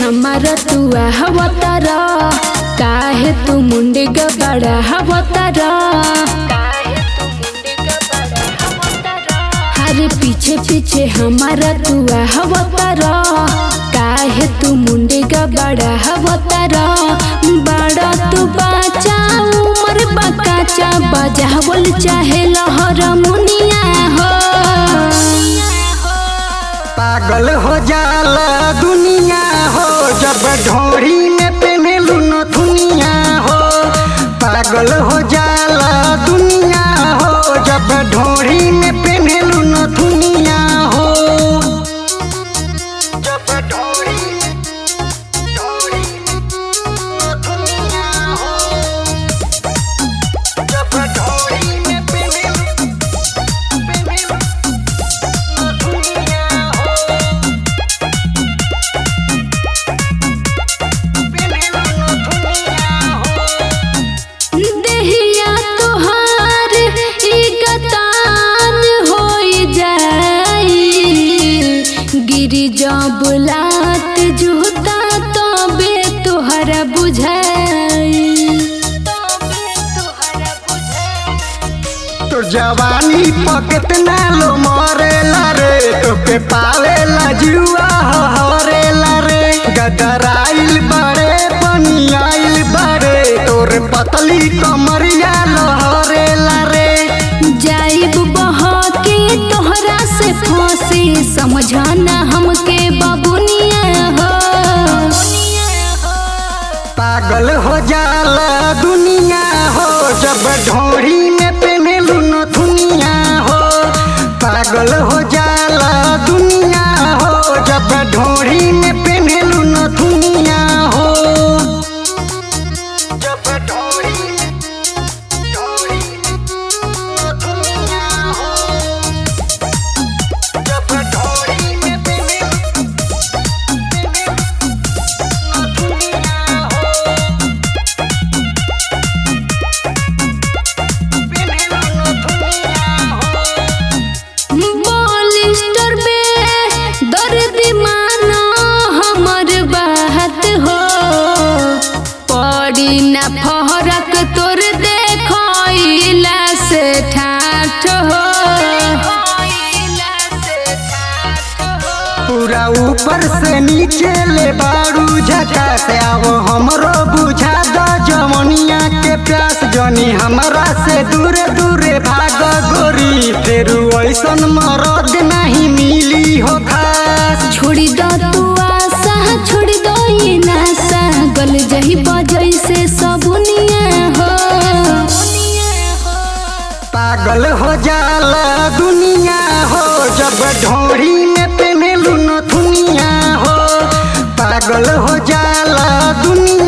हमारा तू हवतारा, काहे तू मुंडे गबड़ा हवतारा। हरे पीछे पीछे हमारा तू हवतारा, काहे तू मुंडे गबड़ा हवतारा। बड़ा तू बाचा उमर बकाचा, बजावल चाहे लहर मुनिया हो। पागल हो जाला दुनिया हो, जब ढोरी में पहनलू नथुनिया हो। पागल हो जाला दुनिया हो, जब ढोरी में पहनलू नथुनिया हो। जब ढोरी में नथुनिया हो, जब ढोरी में पहनलू नथुनिया हो। देहिया तोहार इगतान होई जाई, गिरी जब लात जूता तबे तोहरा बुझाई। तो जवानी पकतना लो मरेला रे, तोके पावेला जुआ हरेला रे। गदराइल बड़े बनियाइल बड़े, तोर पतली कमरिया लहरेला रे। जाइब बह के तोहरा से फंसी, समझाना हमके बबुनिया हो। पागल हो जाला दुनिया हो, जब ढोरी में पहनलू नथुनिया हो। पागल हो जाला दुनिया हो, जब ढोरी में पहनलू नथुनिया हो। जब ढोरी में नथुनिया हो, जब ढोरी में पहनलू नथुनिया हो। बॉलिस्टर में दर्द मानो हमर बात हो, पड़ी न फरक तोर देखइला से ठाठ हो। पूरा ऊपर से नीचे ले बारू झकास, आवो हमरो बुझा द जवनिया के प्यास। जनी हमरा से दूरे दूरे भाग गोरी, तेरू ऐसन मरद नहीं मिली हो खास। छोड़ी दो तू आशा, छोड़ी दो ये नाशा, गल जही बजई से सबुनिया हो। पागल हो जाला दुनिया हो, जब ढोरी में पहनलू नथुनिया हो। पागल हो जाला दुनिया